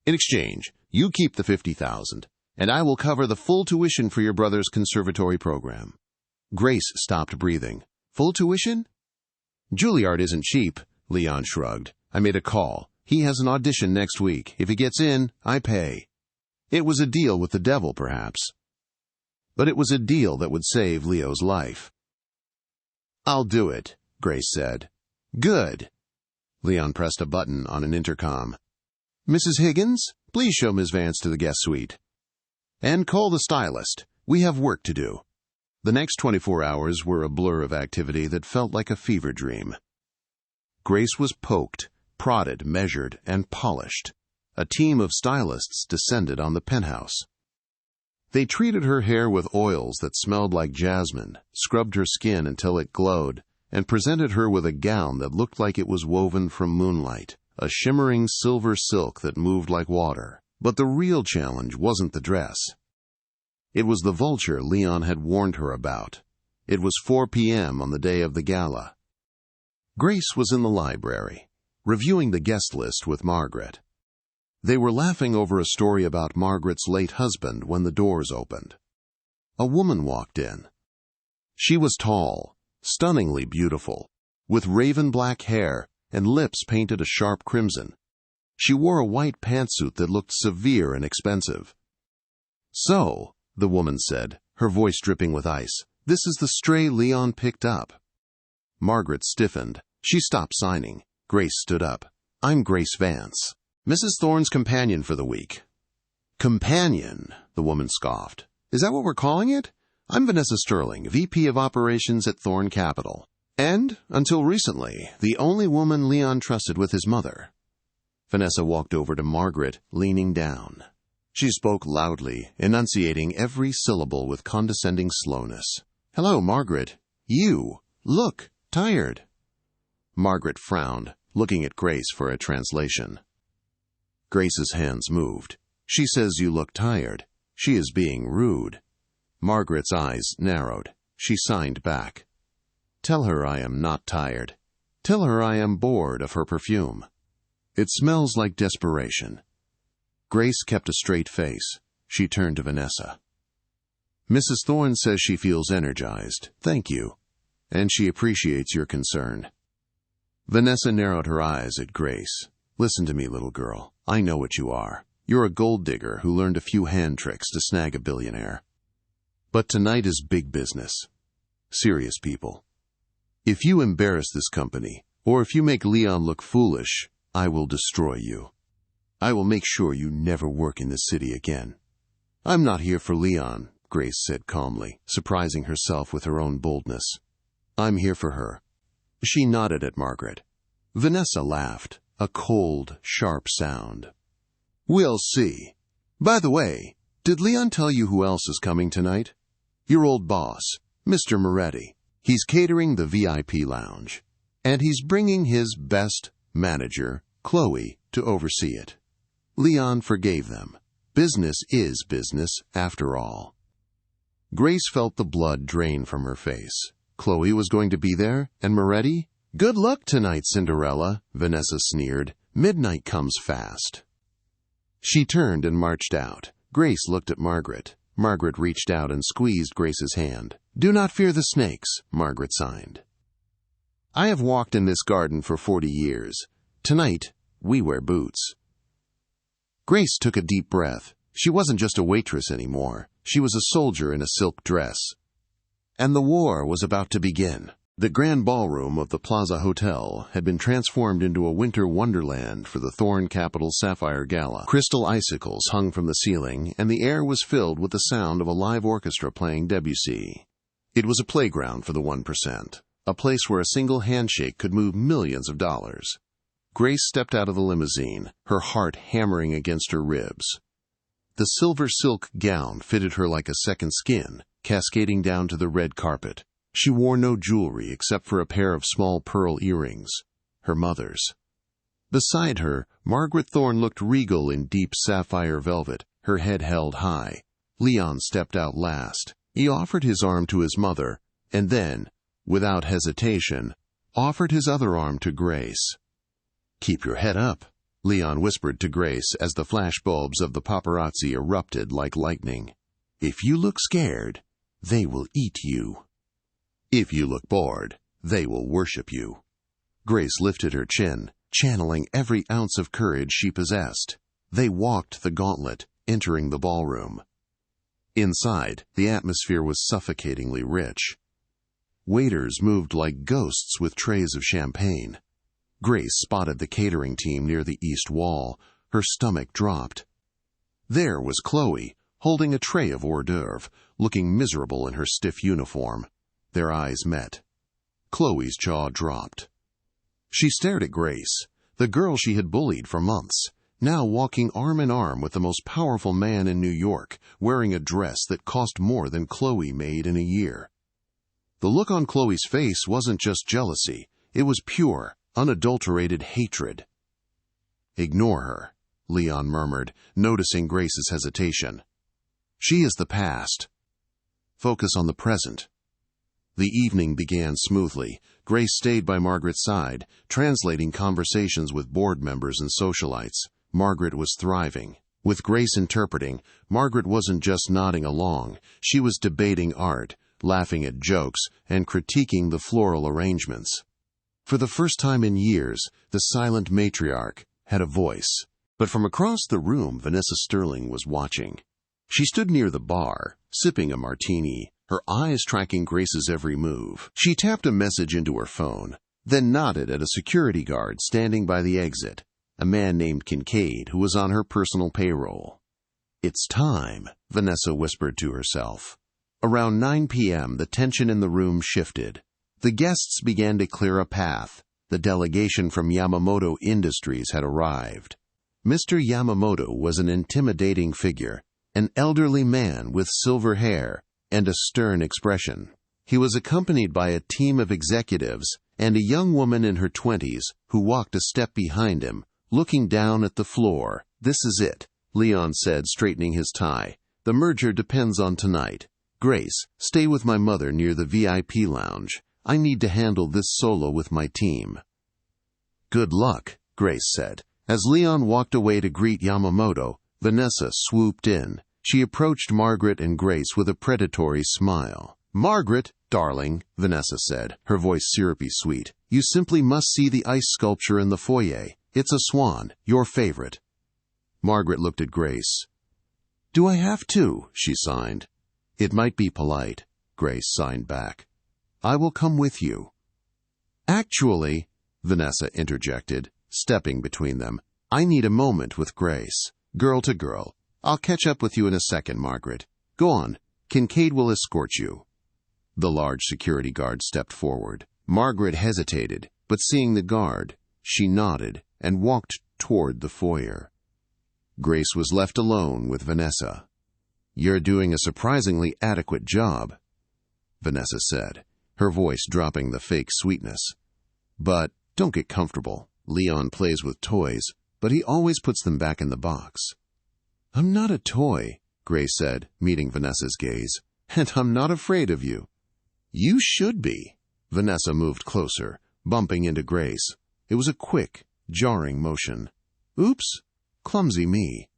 In exchange, you keep the $50,000, and I will cover the full tuition for your brother's conservatory program. Grace stopped breathing. Full tuition? Juilliard isn't cheap, Leon shrugged. I made a call. He has an audition next week. If he gets in, I pay. It was a deal with the devil, perhaps. But it was a deal that would save Leo's life. I'll do it, Grace said. Good. Leon pressed a button on an intercom. Mrs. Higgins, please show Ms. Vance to the guest suite. And call the stylist. We have work to do. The next 24 hours were a blur of activity that felt like a fever dream. Grace was poked, prodded, measured, and polished. A team of stylists descended on the penthouse. They treated her hair with oils that smelled like jasmine, scrubbed her skin until it glowed, and presented her with a gown that looked like it was woven from moonlight, a shimmering silver silk that moved like water. But the real challenge wasn't the dress. It was the vulture Leon had warned her about. It was 4 p.m. on the day of the gala. Grace was in the library, reviewing the guest list with Margaret. They were laughing over a story about Margaret's late husband when the doors opened. A woman walked in. She was tall, stunningly beautiful, with raven black hair and lips painted a sharp crimson. She wore a white pantsuit that looked severe and expensive. So, the woman said, her voice dripping with ice, this is the stray Leon picked up. Margaret stiffened. She stopped signing. Grace stood up. I'm Grace Vance, Mrs. Thorne's companion for the week. Companion, the woman scoffed. Is that what we're calling it? I'm Vanessa Sterling, VP of Operations at Thorn Capital. And, until recently, the only woman Leon trusted with his mother. Vanessa walked over to Margaret, leaning down. She spoke loudly, enunciating every syllable with condescending slowness. Hello, Margaret. You. Look, tired. Margaret frowned, looking at Grace for a translation. Grace's hands moved. She says you look tired. She is being rude. Margaret's eyes narrowed. She signed back. Tell her I am not tired. Tell her I am bored of her perfume. It smells like desperation. Grace kept a straight face. She turned to Vanessa. Mrs. Thorne says she feels energized. Thank you. And she appreciates your concern. Vanessa narrowed her eyes at Grace. Listen to me, little girl. I know what you are. You're a gold digger who learned a few hand tricks to snag a billionaire. But tonight is big business. Serious people. If you embarrass this company, or if you make Leon look foolish, I will destroy you. I will make sure you never work in this city again. I'm not here for Leon, Grace said calmly, surprising herself with her own boldness. I'm here for her. She nodded at Margaret. Vanessa laughed, a cold, sharp sound. We'll see. By the way, did Leon tell you who else is coming tonight? Your old boss, Mr. Moretti. He's catering the VIP lounge. And he's bringing his best manager, Chloe, to oversee it. Leon forgave them. Business is business, after all. Grace felt the blood drain from her face. Chloe was going to be there, and Moretti? Good luck tonight, Cinderella, Vanessa sneered. Midnight comes fast. She turned and marched out. Grace looked at Margaret. Margaret reached out and squeezed Grace's hand. Do not fear the snakes, Margaret signed. I have walked in this garden for 40 years. Tonight, we wear boots. Grace took a deep breath. She wasn't just a waitress anymore. She was a soldier in a silk dress. And the war was about to begin. The grand ballroom of the Plaza Hotel had been transformed into a winter wonderland for the Thorn Capital Sapphire Gala. Crystal icicles hung from the ceiling, and the air was filled with the sound of a live orchestra playing Debussy. It was a playground for the 1%, a place where a single handshake could move millions of dollars. Grace stepped out of the limousine, her heart hammering against her ribs. The silver silk gown fitted her like a second skin, cascading down to the red carpet. She wore no jewelry except for a pair of small pearl earrings, her mother's. Beside her, Margaret Thorne looked regal in deep sapphire velvet, her head held high. Leon stepped out last. He offered his arm to his mother, and then, without hesitation, offered his other arm to Grace. Keep your head up, Leon whispered to Grace as the flashbulbs of the paparazzi erupted like lightning. If you look scared, they will eat you. If you look bored, they will worship you. Grace lifted her chin, channeling every ounce of courage she possessed. They walked the gauntlet, entering the ballroom. Inside, the atmosphere was suffocatingly rich. Waiters moved like ghosts with trays of champagne. Grace spotted the catering team near the east wall. Her stomach dropped. There was Chloe, holding a tray of hors d'oeuvre, looking miserable in her stiff uniform. Their eyes met. Chloe's jaw dropped. She stared at Grace, the girl she had bullied for months, now walking arm in arm with the most powerful man in New York, wearing a dress that cost more than Chloe made in a year. The look on Chloe's face wasn't just jealousy, it was pure, unadulterated hatred. Ignore her, Leon murmured, noticing Grace's hesitation. She is the past. Focus on the present. The evening began smoothly. Grace stayed by Margaret's side, translating conversations with board members and socialites. Margaret was thriving. With Grace interpreting, Margaret wasn't just nodding along. She was debating art, laughing at jokes, and critiquing the floral arrangements. For the first time in years, the silent matriarch had a voice. But from across the room, Vanessa Sterling was watching. She stood near the bar, sipping a martini, her eyes tracking Grace's every move. She tapped a message into her phone, then nodded at a security guard standing by the exit, a man named Kincaid who was on her personal payroll. It's time, Vanessa whispered to herself. Around 9 p.m., the tension in the room shifted. The guests began to clear a path. The delegation from Yamamoto Industries had arrived. Mr. Yamamoto was an intimidating figure, an elderly man with silver hair and a stern expression. He was accompanied by a team of executives and a young woman in her 20s who walked a step behind him, looking down at the floor. This is it, Leon said, straightening his tie. The merger depends on tonight. Grace, stay with my mother near the VIP lounge. I need to handle this solo with my team. Good luck, Grace said. As Leon walked away to greet Yamamoto, Vanessa swooped in. She approached Margaret and Grace with a predatory smile. Margaret, darling, Vanessa said, her voice syrupy sweet, you simply must see the ice sculpture in the foyer. It's a swan, your favorite. Margaret looked at Grace. Do I have to? She signed. It might be polite, Grace signed back. I will come with you. Actually, Vanessa interjected, stepping between them, I need a moment with Grace, girl to girl. I'll catch up with you in a second, Margaret. Go on. Kincaid will escort you. The large security guard stepped forward. Margaret hesitated, but seeing the guard, she nodded and walked toward the foyer. Grace was left alone with Vanessa. You're doing a surprisingly adequate job, Vanessa said, her voice dropping the fake sweetness. But don't get comfortable. Leon plays with toys, but he always puts them back in the box. I'm not a toy, Grace said, meeting Vanessa's gaze, and I'm not afraid of you. You should be. Vanessa moved closer, bumping into Grace. It was a quick, jarring motion. Oops, clumsy me.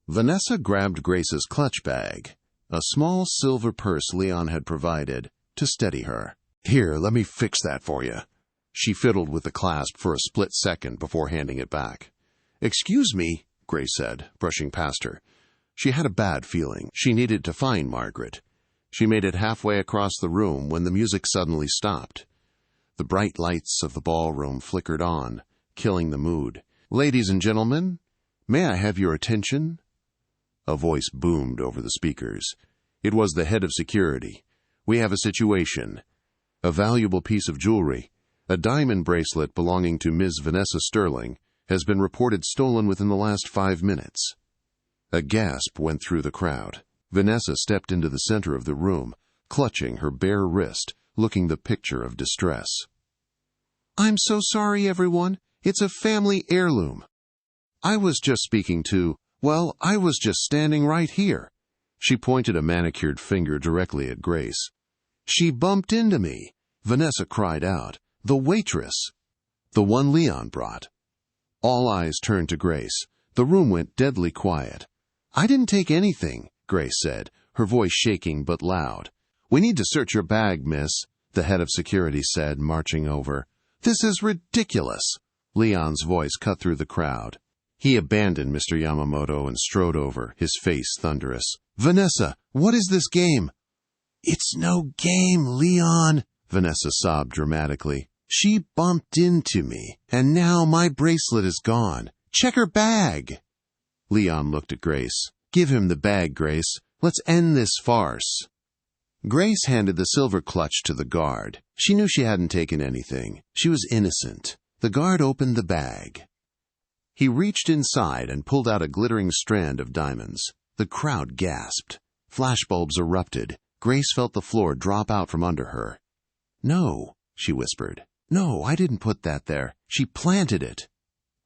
Vanessa grabbed Grace's clutch bag, a small silver purse Leon had provided, to steady her. Here, let me fix that for you. She fiddled with the clasp for a split second before handing it back. Excuse me, Grace said, brushing past her. She had a bad feeling. She needed to find Margaret. She made it halfway across the room when the music suddenly stopped. The bright lights of the ballroom flickered on, killing the mood. Ladies and gentlemen, may I have your attention? A voice boomed over the speakers. It was the head of security. We have a situation. A valuable piece of jewelry, a diamond bracelet belonging to Ms. Vanessa Sterling, has been reported stolen within the last 5 minutes. A gasp went through the crowd. Vanessa stepped into the center of the room, clutching her bare wrist, looking the picture of distress. I'm so sorry, everyone. It's a family heirloom. I was just standing right here. She pointed a manicured finger directly at Grace. She bumped into me. Vanessa cried out. The waitress. The one Leon brought. All eyes turned to Grace. The room went deadly quiet. I didn't take anything, Grace said, her voice shaking but loud. We need to search your bag, miss, the head of security said, marching over. This is ridiculous. Leon's voice cut through the crowd. He abandoned Mr. Yamamoto and strode over, his face thunderous. Vanessa, what is this game? It's no game, Leon, Vanessa sobbed dramatically. She bumped into me, and now my bracelet is gone. Check her bag. Leon looked at Grace. Give him the bag, Grace. Let's end this farce. Grace handed the silver clutch to the guard. She knew she hadn't taken anything. She was innocent. The guard opened the bag. He reached inside and pulled out a glittering strand of diamonds. The crowd gasped. Flashbulbs erupted. Grace felt the floor drop out from under her. No, she whispered. No, I didn't put that there. She planted it.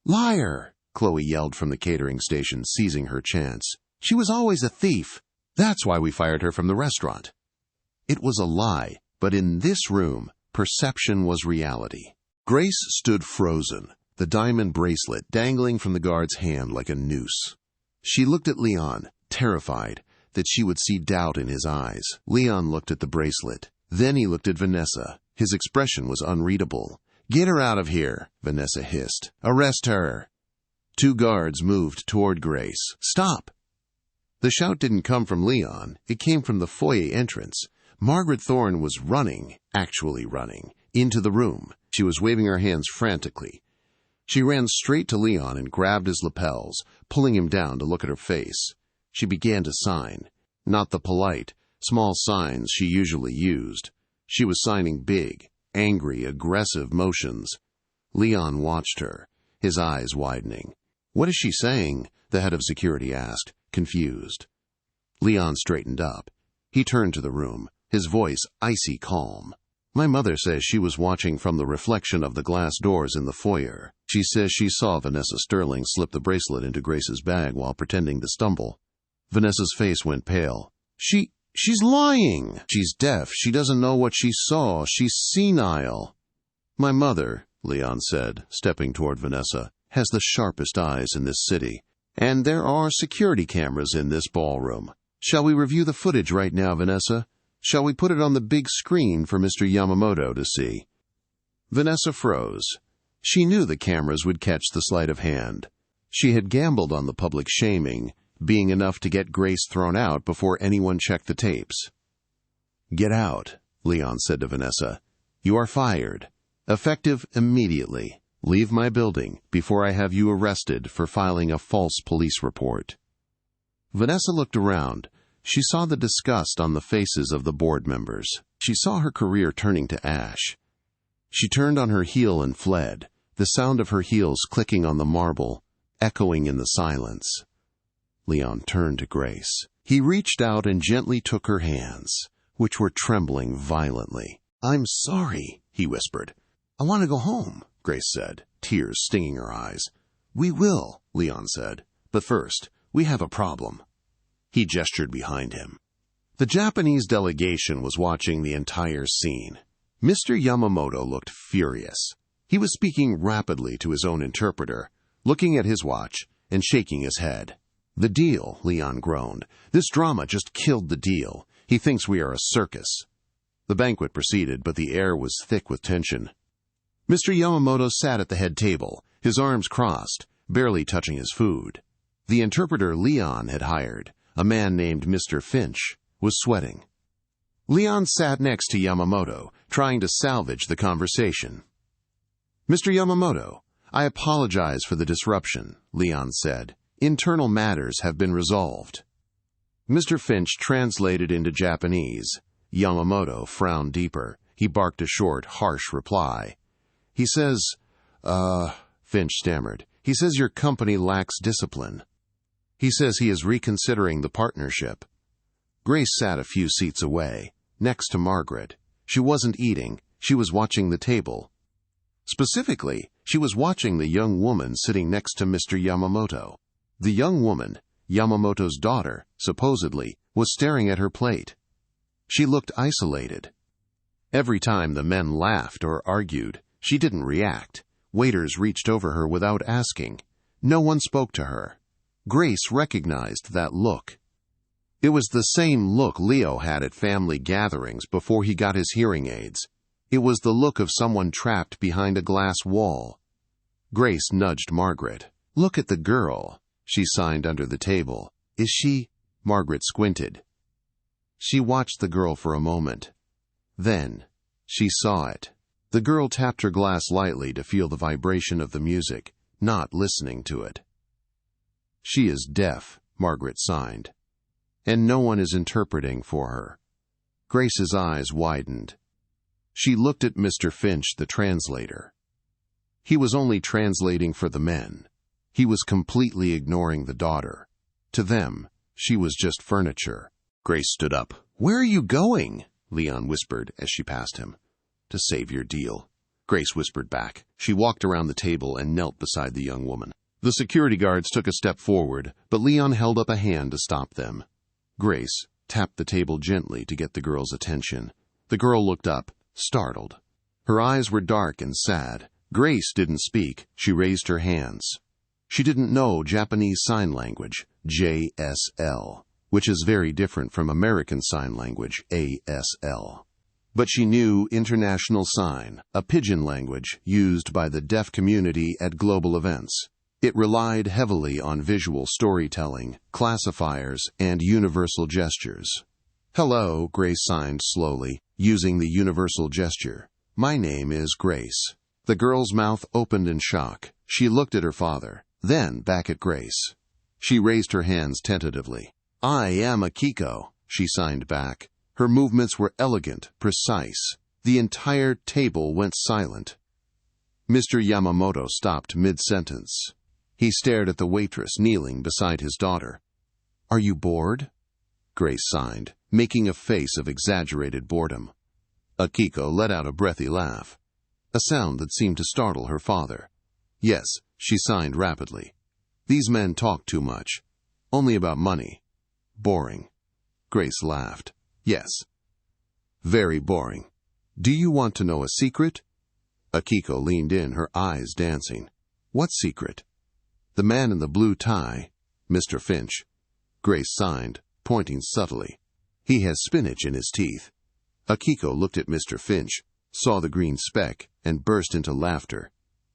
Liar, Chloe yelled from the catering station, seizing her chance. She was always a thief. That's why we fired her from the restaurant. It was a lie, but in this room, perception was reality. Grace stood frozen, the diamond bracelet dangling from the guard's hand like a noose. She looked at Leon, terrified that she would see doubt in his eyes. Leon looked at the bracelet. Then he looked at Vanessa. His expression was unreadable. Get her out of here, Vanessa hissed. Arrest her. 2 guards moved toward Grace. Stop! The shout didn't come from Leon. It came from the foyer entrance. Margaret Thorne was actually running, into the room. She was waving her hands frantically. She ran straight to Leon and grabbed his lapels, pulling him down to look at her face. She began to sign. Not the polite, small signs she usually used. She was signing big, angry, aggressive motions. Leon watched her, his eyes widening. What is she saying? The head of security asked, confused. Leon straightened up. He turned to the room, his voice icy calm. My mother says she was watching from the reflection of the glass doors in the foyer. She says she saw Vanessa Sterling slip the bracelet into Grace's bag while pretending to stumble. Vanessa's face went pale. She's lying. She's deaf. She doesn't know what she saw. She's senile. My mother, Leon said, stepping toward Vanessa, has the sharpest eyes in this city. And there are security cameras in this ballroom. Shall we review the footage right now, Vanessa? Shall we put it on the big screen for Mr. Yamamoto to see? Vanessa froze. She knew the cameras would catch the sleight of hand. She had gambled on the public shaming being enough to get Grace thrown out before anyone checked the tapes. "Get out," Leon said to Vanessa. "You are fired. Effective immediately. Leave my building before I have you arrested for filing a false police report." Vanessa looked around. She saw the disgust on the faces of the board members. She saw her career turning to ash. She turned on her heel and fled, the sound of her heels clicking on the marble, echoing in the silence. Leon turned to Grace. He reached out and gently took her hands, which were trembling violently. "I'm sorry," he whispered. "I want to go home," Grace said, tears stinging her eyes. "We will," Leon said. "But first, we have a problem." He gestured behind him. The Japanese delegation was watching the entire scene. Mr. Yamamoto looked furious. He was speaking rapidly to his own interpreter, looking at his watch and shaking his head. "The deal," Leon groaned. "This drama just killed the deal. He thinks we are a circus." The banquet proceeded, but the air was thick with tension. Mr. Yamamoto sat at the head table, his arms crossed, barely touching his food. The interpreter Leon had hired, a man named Mr. Finch, was sweating. Leon sat next to Yamamoto, trying to salvage the conversation. "Mr. Yamamoto, I apologize for the disruption," Leon said. "Internal matters have been resolved." Mr. Finch translated into Japanese. Yamamoto frowned deeper. He barked a short, harsh reply. "He says, Finch stammered. "He says your company lacks discipline. He says he is reconsidering the partnership." Grace sat a few seats away, next to Margaret. She wasn't eating. She was watching the table. Specifically, she was watching the young woman sitting next to Mr. Yamamoto. The young woman, Yamamoto's daughter, supposedly, was staring at her plate. She looked isolated. Every time the men laughed or argued, she didn't react. Waiters reached over her without asking. No one spoke to her. Grace recognized that look. It was the same look Leo had at family gatherings before he got his hearing aids. It was the look of someone trapped behind a glass wall. Grace nudged Margaret. "Look at the girl," she signed under the table. "Is she—" Margaret squinted. She watched the girl for a moment. Then, she saw it. The girl tapped her glass lightly to feel the vibration of the music, not listening to it. "She is deaf," Margaret signed. "And no one is interpreting for her." Grace's eyes widened. She looked at Mr. Finch, the translator. He was only translating for the men. He was completely ignoring the daughter. To them, she was just furniture. Grace stood up. "Where are you going?" Leon whispered as she passed him. "To save your deal," Grace whispered back. She walked around the table and knelt beside the young woman. The security guards took a step forward, but Leon held up a hand to stop them. Grace tapped the table gently to get the girl's attention. The girl looked up, startled. Her eyes were dark and sad. Grace didn't speak. She raised her hands. She didn't know Japanese Sign Language, JSL, which is very different from American Sign Language, ASL. But she knew International Sign, a pidgin language used by the deaf community at global events. It relied heavily on visual storytelling, classifiers, and universal gestures. "Hello," Grace signed slowly, using the universal gesture. "My name is Grace." The girl's mouth opened in shock. She looked at her father, then back at Grace. She raised her hands tentatively. "I am Akiko," she signed back. Her movements were elegant, precise. The entire table went silent. Mr. Yamamoto stopped mid-sentence. He stared at the waitress kneeling beside his daughter. "Are you bored?" Grace signed, making a face of exaggerated boredom. Akiko let out a breathy laugh, a sound that seemed to startle her father. "Yes," she signed rapidly. "These men talk too much. Only about money. Boring." Grace laughed. "Yes. Very boring. Do you want to know a secret?" Akiko leaned in, her eyes dancing. "What secret?" "The man in the blue tie, Mr. Finch." Grace signed, pointing subtly. "He has spinach in his teeth." Akiko looked at Mr. Finch, saw the green speck, and burst into laughter.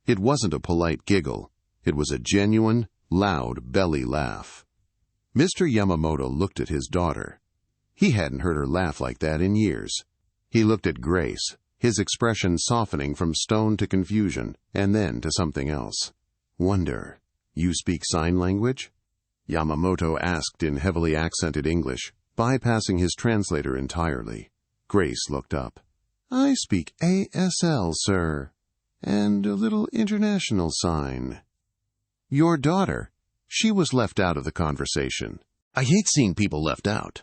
It wasn't a polite giggle. It was a genuine, loud belly laugh. Mr. Yamamoto looked at his daughter. He hadn't heard her laugh like that in years. He looked at Grace, his expression softening from stone to confusion, and then to something else. Wonder. You speak sign language? Yamamoto asked in heavily accented English, bypassing his translator entirely. Grace looked up. I speak ASL, sir, and a little international sign. Your daughter. She was left out of the conversation. I hate seeing people left out.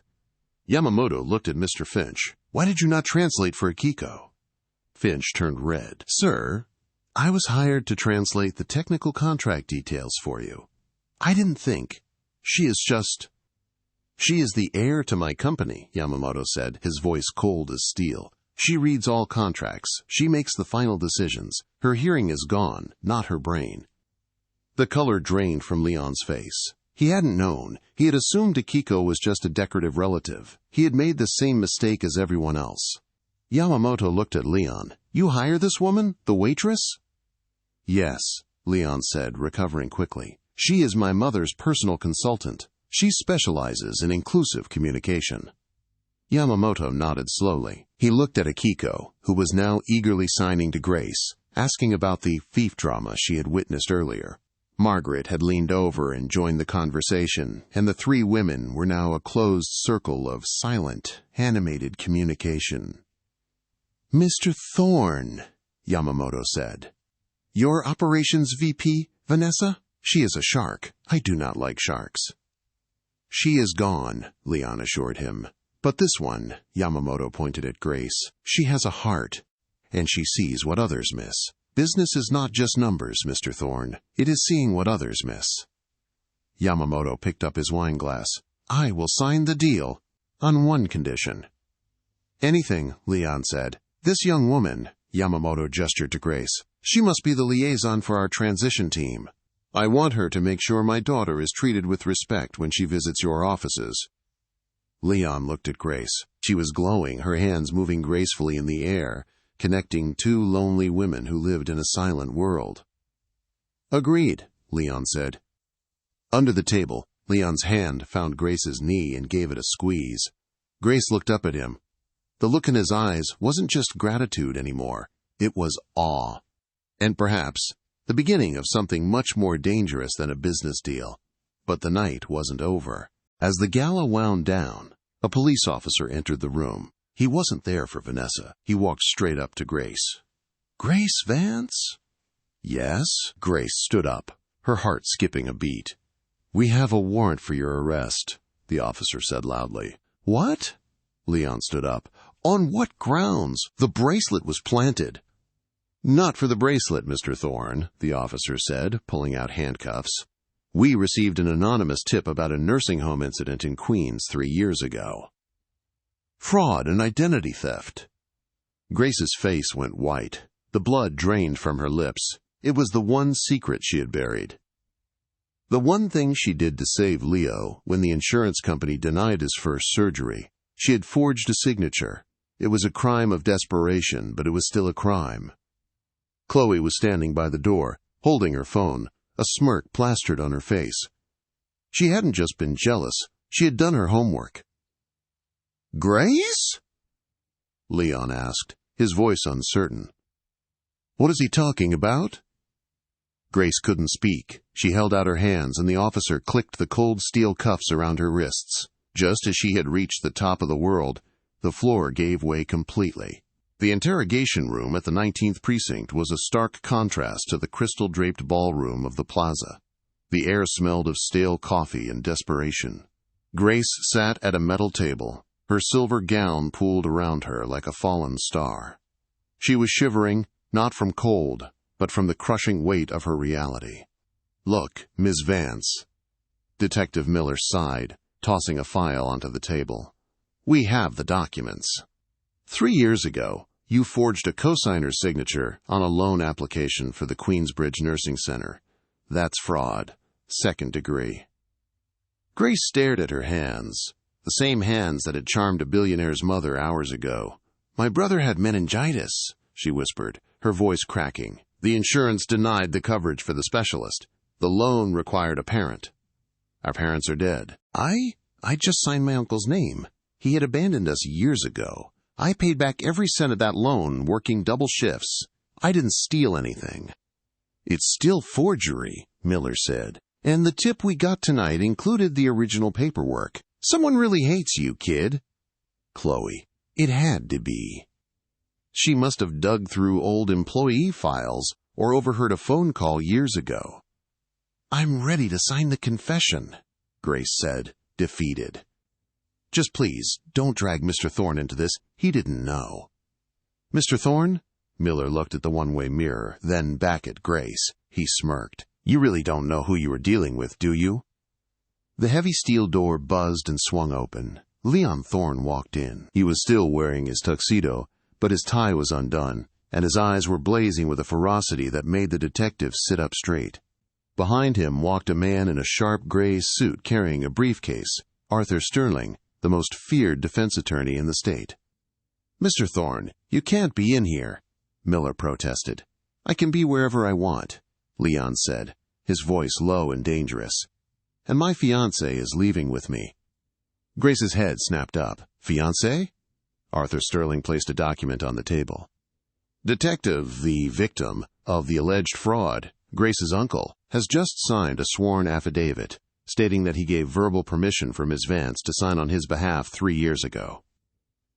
Yamamoto looked at Mr. Finch. Why did you not translate for Akiko? Finch turned red. Sir, I was hired to translate the technical contract details for you. I didn't think. She is the heir to my company, Yamamoto said, his voice cold as steel. She reads all contracts. She makes the final decisions. Her hearing is gone, not her brain. The color drained from Leon's face. He hadn't known. He had assumed Akiko was just a decorative relative. He had made the same mistake as everyone else. Yamamoto looked at Leon. You hire this woman, the waitress? Yes, Leon said, recovering quickly. She is my mother's personal consultant. She specializes in inclusive communication. Yamamoto nodded slowly. He looked at Akiko, who was now eagerly signing to Grace, asking about the thief drama she had witnessed earlier. Margaret had leaned over and joined the conversation, and the three women were now a closed circle of silent, animated communication. Mr. Thorne, Yamamoto said. Your operations VP, Vanessa? She is a shark. I do not like sharks. She is gone, Leon assured him. But this one, Yamamoto pointed at Grace, she has a heart, and she sees what others miss. Business is not just numbers, Mr. Thorne. It is seeing what others miss. Yamamoto picked up his wine glass. I will sign the deal, on one condition. Anything, Leon said. This young woman, Yamamoto gestured to Grace, she must be the liaison for our transition team. I want her to make sure my daughter is treated with respect when she visits your offices. Leon looked at Grace. She was glowing, her hands moving gracefully in the air, connecting two lonely women who lived in a silent world. Agreed, Leon said. Under the table, Leon's hand found Grace's knee and gave it a squeeze. Grace looked up at him. The look in his eyes wasn't just gratitude anymore. It was awe. And perhaps the beginning of something much more dangerous than a business deal. But the night wasn't over. As the gala wound down, a police officer entered the room. He wasn't there for Vanessa. He walked straight up to Grace. Grace Vance? Yes. Grace stood up, her heart skipping a beat. We have a warrant for your arrest, the officer said loudly. What? Leon stood up. On what grounds? The bracelet was planted. Not for the bracelet, Mr. Thorne, the officer said, pulling out handcuffs. We received an anonymous tip about a nursing home incident in Queens 3 years ago. Fraud and identity theft. Grace's face went white. The blood drained from her lips. It was the one secret she had buried. The one thing she did to save Leo when the insurance company denied his first surgery. She had forged a signature. It was a crime of desperation, but it was still a crime. Chloe was standing by the door, holding her phone, a smirk plastered on her face. She hadn't just been jealous. She had done her homework. Grace? Leon asked, his voice uncertain. What is he talking about? Grace couldn't speak. She held out her hands, and the officer clicked the cold steel cuffs around her wrists. Just as she had reached the top of the world, the floor gave way completely. The interrogation room at the 19th Precinct was a stark contrast to the crystal-draped ballroom of the plaza. The air smelled of stale coffee and desperation. Grace sat at a metal table, her silver gown pooled around her like a fallen star. She was shivering, not from cold, but from the crushing weight of her reality. Look, Ms. Vance. Detective Miller sighed, tossing a file onto the table. We have the documents. 3 years ago, you forged a cosigner's signature on a loan application for the Queensbridge Nursing Center. That's fraud. 2nd degree. Grace stared at her hands, the same hands that had charmed a billionaire's mother hours ago. My brother had meningitis, she whispered, her voice cracking. The insurance denied the coverage for the specialist. The loan required a parent. Our parents are dead. I just signed my uncle's name. He had abandoned us years ago. I paid back every cent of that loan, working double shifts. I didn't steal anything. It's still forgery, Miller said. And the tip we got tonight included the original paperwork. Someone really hates you, kid. Chloe. It had to be. She must have dug through old employee files or overheard a phone call years ago. I'm ready to sign the confession, Grace said, defeated. Just please, don't drag Mr. Thorne into this. He didn't know. Mr. Thorne? Miller looked at the one-way mirror, then back at Grace. He smirked. You really don't know who you are dealing with, do you? The heavy steel door buzzed and swung open. Leon Thorne walked in. He was still wearing his tuxedo, but his tie was undone, and his eyes were blazing with a ferocity that made the detective sit up straight. Behind him walked a man in a sharp gray suit carrying a briefcase, Arthur Sterling, the most feared defense attorney in the state. Mr. Thorne, you can't be in here, Miller protested. I can be wherever I want, Leon said, his voice low and dangerous. And my fiancé is leaving with me. Grace's head snapped up. Fiancé? Arthur Sterling placed a document on the table. Detective, the victim of the alleged fraud, Grace's uncle, has just signed a sworn affidavit stating that he gave verbal permission for Ms. Vance to sign on his behalf 3 years ago.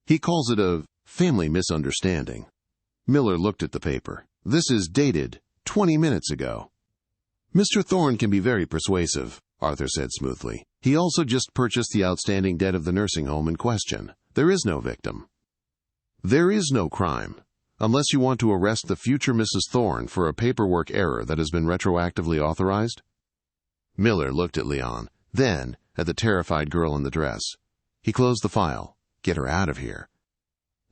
He calls it a family misunderstanding. Miller looked at the paper. This is dated 20 minutes ago. Mr. Thorne can be very persuasive, Arthur said smoothly. He also just purchased the outstanding debt of the nursing home in question. There is no victim. There is no crime, unless you want to arrest the future Mrs. Thorne for a paperwork error that has been retroactively authorized. Miller looked at Leon, then at the terrified girl in the dress. He closed the file. Get her out of here.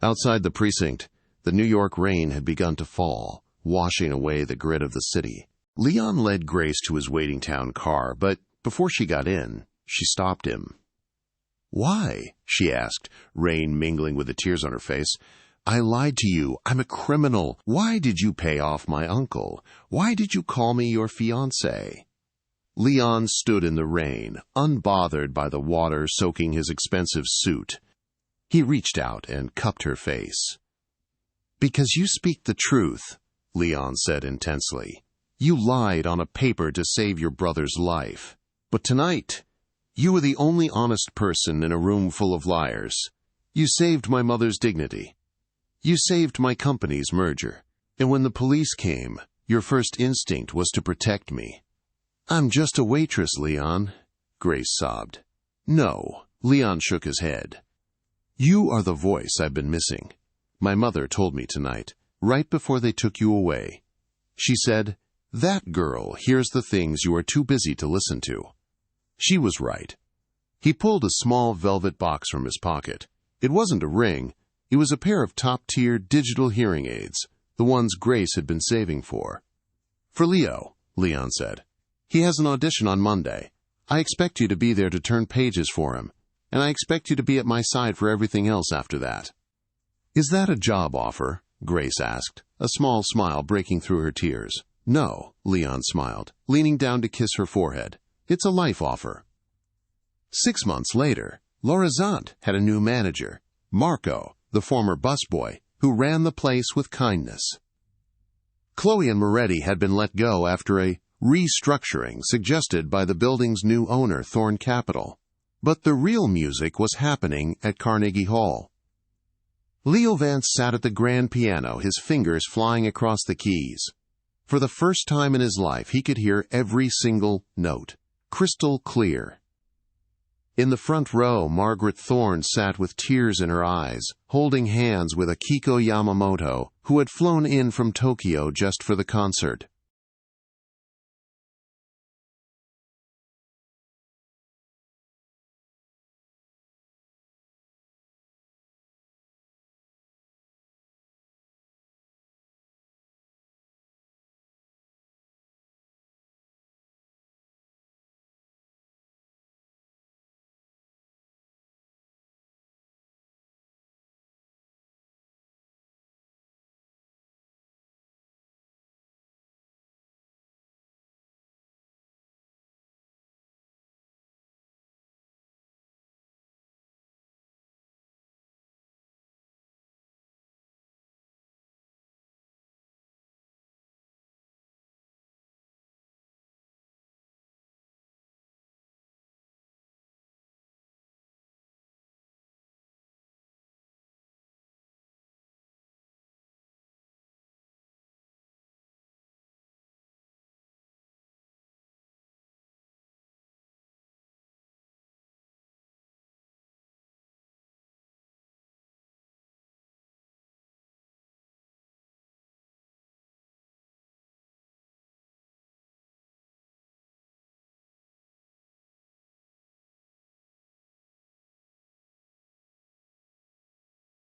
Outside the precinct, the New York rain had begun to fall, washing away the grit of the city. Leon led Grace to his waiting town car, but before she got in, she stopped him. Why? She asked, rain mingling with the tears on her face. I lied to you. I'm a criminal. Why did you pay off my uncle? Why did you call me your fiancé? Leon stood in the rain, unbothered by the water soaking his expensive suit. He reached out and cupped her face. Because you speak the truth, Leon said intensely. You lied on a paper to save your brother's life. But tonight, you were the only honest person in a room full of liars. You saved my mother's dignity. You saved my company's merger. And when the police came, your first instinct was to protect me. I'm just a waitress, Leon, Grace sobbed. No, Leon shook his head. You are the voice I've been missing. My mother told me tonight, right before they took you away. She said, that girl hears the things you are too busy to listen to. She was right. He pulled a small velvet box from his pocket. It wasn't a ring. It was a pair of top-tier digital hearing aids, the ones Grace had been saving for. For Leo, Leon said. He has an audition on Monday. I expect you to be there to turn pages for him, and I expect you to be at my side for everything else after that. Is that a job offer? Grace asked, a small smile breaking through her tears. No, Leon smiled, leaning down to kiss her forehead. It's a life offer. 6 months later, Lorizant had a new manager, Marco, the former busboy, who ran the place with kindness. Chloe and Moretti had been let go after a restructuring suggested by the building's new owner, Thorne Capital. But the real music was happening at Carnegie Hall. Leo Vance sat at the grand piano, his fingers flying across the keys. For the first time in his life, he could hear every single note, crystal clear. In the front row, Margaret Thorne sat with tears in her eyes, holding hands with Akiko Yamamoto, who had flown in from Tokyo just for the concert.